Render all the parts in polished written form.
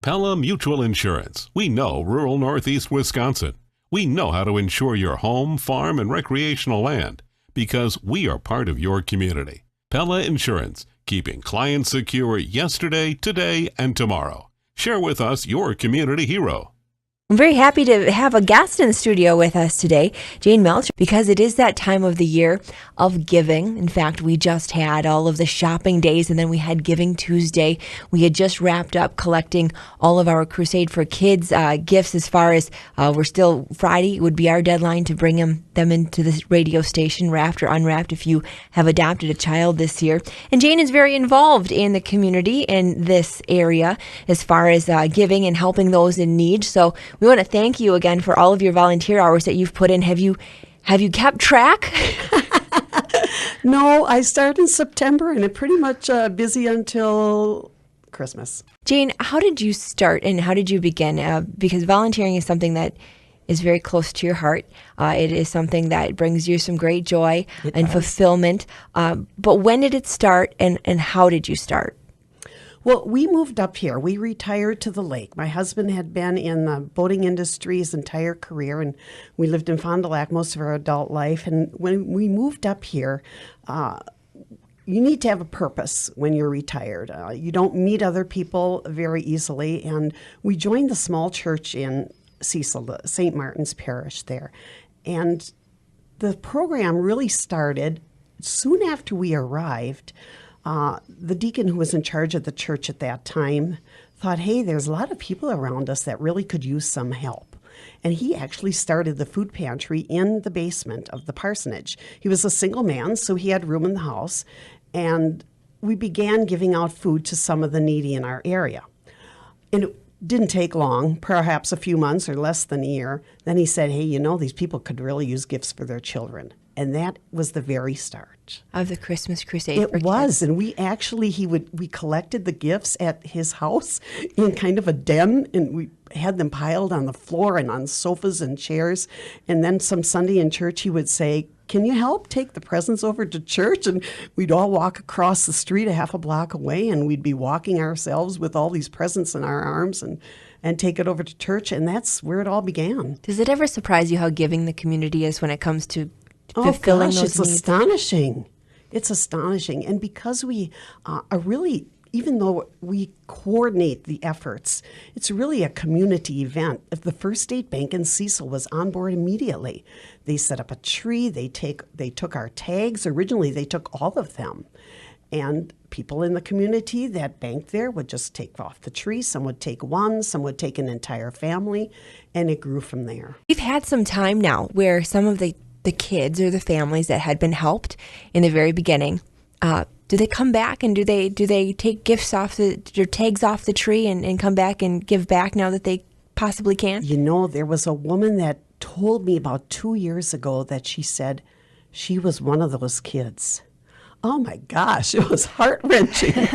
Pella Mutual Insurance. We know rural Northeast Wisconsin. We know how to insure your home, farm, and recreational land because we are part of your community. Pella Insurance, keeping clients secure yesterday, today, and tomorrow. Share with us your community hero. I'm very happy to have a guest in the studio with us today, Jane Melchior, because it is that time of the year of giving. In fact, we just had all of the shopping days, and then we had Giving Tuesday. We had just wrapped up collecting all of our Crusade for Kids gifts as far as we're still Friday would be our deadline to bring them into the radio station, wrapped or unwrapped, if you have adopted a child this year. And Jane is very involved in the community in this area as far as giving and helping those in need. So we want to thank you again for all of your volunteer hours that you've put in. Have you kept track? No, I start in September and I'm pretty much busy until Christmas. Jane, how did you start and how did you begin? Because volunteering is something that is very close to your heart. It is something that brings you some great joy and fulfillment. But when did it start and how did you start? Well, we moved up here. We retired to the lake. My husband had been in the boating industry his entire career, and we lived in Fond du Lac most of our adult life. And when we moved up here, you need to have a purpose when you're retired. You don't meet other people very easily. And we joined the small church in Cecil, the St. Martin's Parish there. And the program really started soon after we arrived. The deacon who was in charge of the church at that time thought, hey, there's a lot of people around us that really could use some help. And he actually started the food pantry in the basement of the parsonage. He was a single man, so he had room in the house. And we began giving out food to some of the needy in our area. And it didn't take long, perhaps a few months or less than a year. Then he said, hey, you know, these people could really use gifts for their children. And that was the very start of the Christmas Crusade. It was, and we collected the gifts at his house in kind of a den, and we had them piled on the floor and on sofas and chairs. And then some Sunday in church, he would say, "Can you help take the presents over to church?" And we'd all walk across the street a half a block away, and we'd be walking ourselves with all these presents in our arms and take it over to church. And that's where it all began. Does it ever surprise you how giving the community is when it comes to fulfilling those needs? It's astonishing. It's astonishing. And because we are really, even though we coordinate the efforts, it's really a community event. If the First State Bank in Cecil was on board immediately. They set up a tree. They took our tags. Originally, they took all of them. And people in the community that banked there would just take off the tree. Some would take one, some would take an entire family, and it grew from there. We've had some time now where some of the kids or the families that had been helped in the very beginning, do they come back and do they take gifts off their tags off the tree and come back and give back now that they possibly can? You know, there was a woman that told me about 2 years ago that she said she was one of those kids. Oh my gosh, it was heart-wrenching.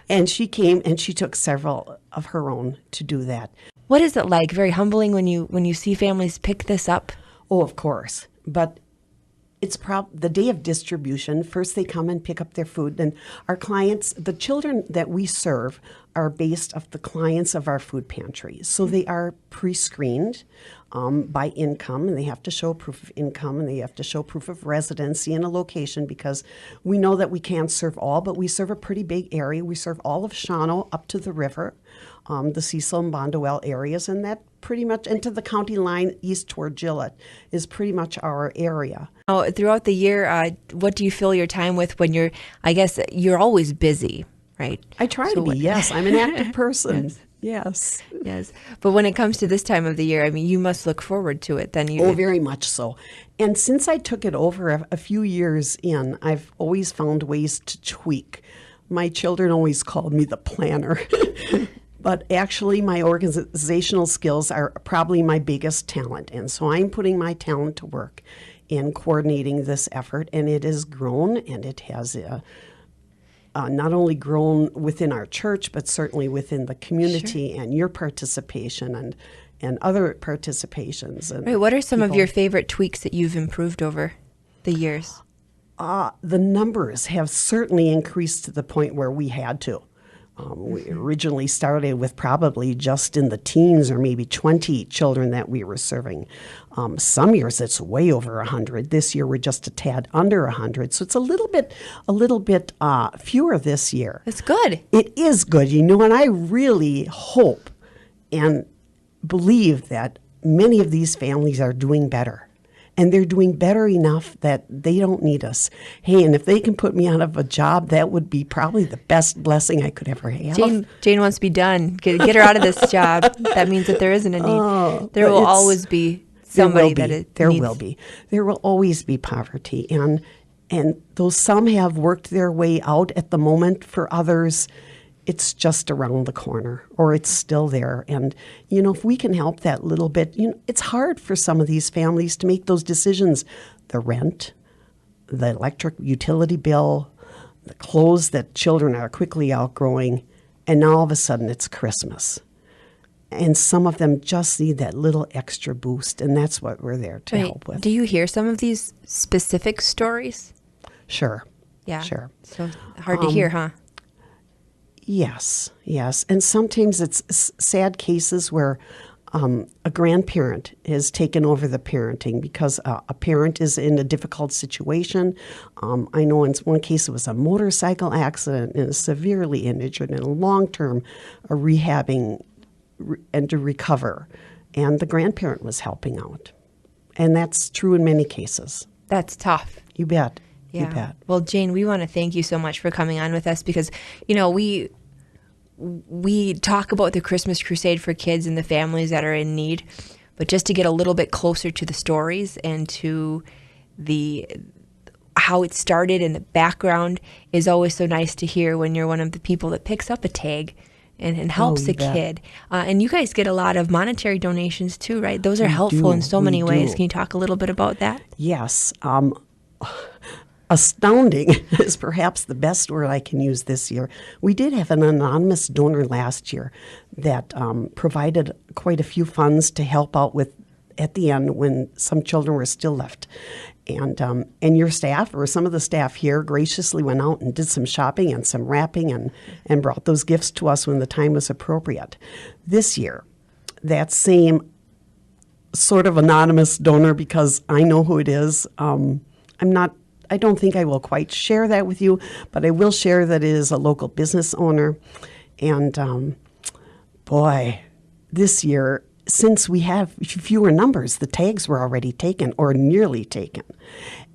And she came and she took several of her own to do that. What is it like? Very humbling when you see families pick this up? Oh, of course. But it's the day of distribution. First, they come and pick up their food. And our clients, the children that we serve, are based off the clients of our food pantry. So they are pre-screened by income, and they have to show proof of income, and they have to show proof of residency and a location, because we know that we can't serve all, but we serve a pretty big area. We serve all of Shawano up to the river, the Cecil and Bonduel areas, and that pretty much into the county line east toward Gillette is pretty much our area. Oh, throughout the year, what do you fill your time with when I guess you're always busy, right? I try to be, yes. I'm an active person. Yes. But when it comes to this time of the year, I mean, you must look forward to it then. Oh, very much so. And since I took it over a few years in, I've always found ways to tweak. My children always called me the planner. But actually, my organizational skills are probably my biggest talent. And so I'm putting my talent to work in coordinating this effort. And it has grown, and it has not only grown within our church, but certainly within the community. Sure. And your participation and other participations. And right. What are some of your favorite tweaks that you've improved over the years? The numbers have certainly increased to the point where we had to. We originally started with probably just in the teens or maybe 20 children that we were serving. Some years it's way over 100. This year we're just a tad under 100. So it's a little bit fewer this year. That's good. It is good, and I really hope and believe that many of these families are doing better. And they're doing better enough that they don't need us. Hey, and if they can put me out of a job, that would be probably the best blessing I could ever have. Jane wants to be done. Get her out of this job. That means that there isn't a need. There will always be somebody that it There needs. will be. There will always be poverty. And though some have worked their way out at the moment, for others, it's just around the corner or it's still there. And, if we can help that little bit, it's hard for some of these families to make those decisions. The rent, the electric utility bill, the clothes that children are quickly outgrowing, and now all of a sudden it's Christmas. And some of them just need that little extra boost, and that's what we're there to help with. Do you hear some of these specific stories? Sure. Yeah. Sure. So hard to hear, huh? Yes. And sometimes it's sad cases where a grandparent has taken over the parenting because a parent is in a difficult situation. I know in one case it was a motorcycle accident and is severely injured and long-term rehabbing and to recover. And the grandparent was helping out. And that's true in many cases. That's tough. You bet. Yeah. You bet. Well, Jane, we want to thank you so much for coming on with us because, we talk about the Christmas Crusade for kids and the families that are in need, but just to get a little bit closer to the stories and to how it started and the background is always so nice to hear when you're one of the people that picks up a tag and helps a kid. And you guys get a lot of monetary donations too, right? Those are helpful in so many ways. Can you talk a little bit about that? Yes. Astounding is perhaps the best word I can use this year. We did have an anonymous donor last year that provided quite a few funds to help out with at the end when some children were still left. And your staff, or some of the staff here, graciously went out and did some shopping and some wrapping and brought those gifts to us when the time was appropriate. This year, that same sort of anonymous donor, because I know who it is, I don't think I will quite share that with you, but I will share that it is a local business owner. And boy, this year, since we have fewer numbers, the tags were already taken or nearly taken.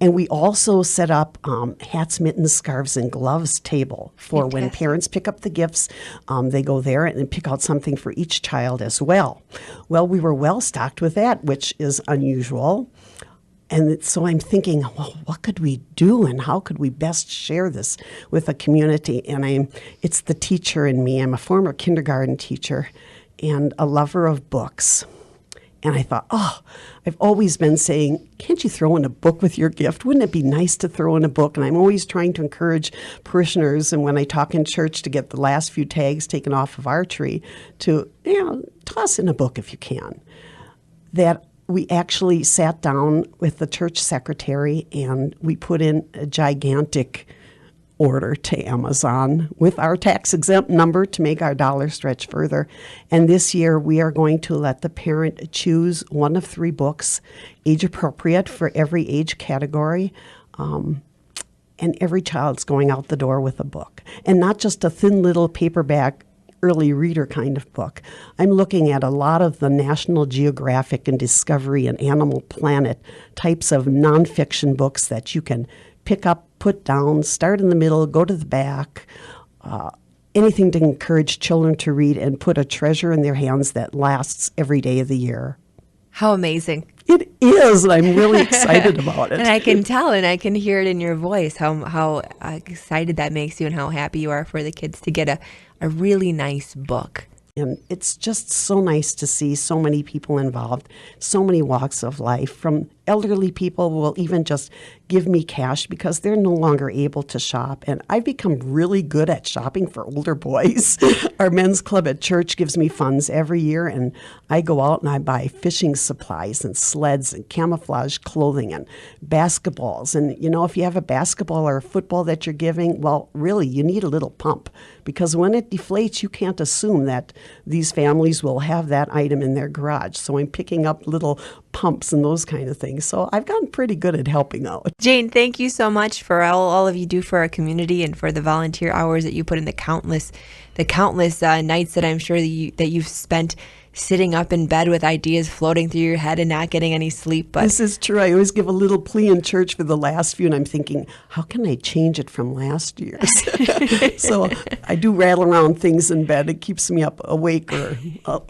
And we also set up hats, mittens, scarves, and gloves table for when parents pick up the gifts. They go there and pick out something for each child as well. Well, we were well stocked with that, which is unusual. And so I'm thinking, well, what could we do and how could we best share this with the community? And it's the teacher in me. I'm a former kindergarten teacher and a lover of books. And I thought, I've always been saying, can't you throw in a book with your gift? Wouldn't it be nice to throw in a book? And I'm always trying to encourage parishioners, and when I talk in church, to get the last few tags taken off of our tree, to toss in a book if you can. That we actually sat down with the church secretary and we put in a gigantic order to Amazon with our tax-exempt number to make our dollar stretch further. And this year we are going to let the parent choose one of 3 books, age-appropriate for every age category, and every child's going out the door with a book. And not just a thin little paperback early reader kind of book. I'm looking at a lot of the National Geographic and Discovery and Animal Planet types of nonfiction books that you can pick up, put down, start in the middle, go to the back, anything to encourage children to read and put a treasure in their hands that lasts every day of the year. How amazing. It is, and I'm really excited about it. And I can tell, and I can hear it in your voice, how excited that makes you and how happy you are for the kids to get a really nice book. And it's just so nice to see so many people involved, so many walks of life, from elderly people will even just give me cash because they're no longer able to shop. And I've become really good at shopping for older boys. Our men's club at church gives me funds every year, and I go out and I buy fishing supplies and sleds and camouflage clothing and basketballs. And, if you have a basketball or a football that you're giving, well, really, you need a little pump, because when it deflates, you can't assume that these families will have that item in their garage. So I'm picking up little pumps and those kind of things. So I've gotten pretty good at helping out. Jane, thank you so much for all of you do for our community and for the volunteer hours that you put in, the countless nights that I'm sure that you've spent sitting up in bed with ideas floating through your head and not getting any sleep. But this is true. I always give a little plea in church for the last few, and I'm thinking, how can I change it from last year's? So I do rattle around things in bed. It keeps me up awake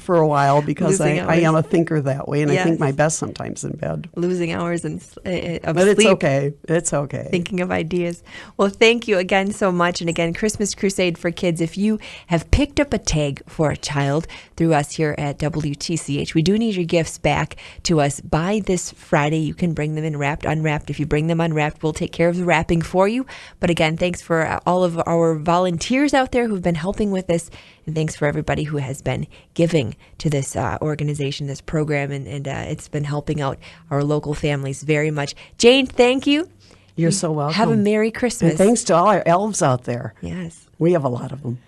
for a while, because I am a thinker that way, and I think my best sometimes in bed. Losing hours of sleep. But it's okay. It's okay. Thinking of ideas. Well, thank you again so much. And again, Christmas Crusade for Kids. If you have picked up a tag for a child through us here at WTCH, we do need your gifts back to us by this Friday. You can bring them in wrapped, unwrapped. If you bring them unwrapped, we'll take care of the wrapping for you. But again, thanks for all of our volunteers out there who've been helping with this. And thanks for everybody who has been giving to this organization, this program. And it's been helping out our local families very much. Jane, thank you. You're so welcome. Have a Merry Christmas. And thanks to all our elves out there. Yes. We have a lot of them.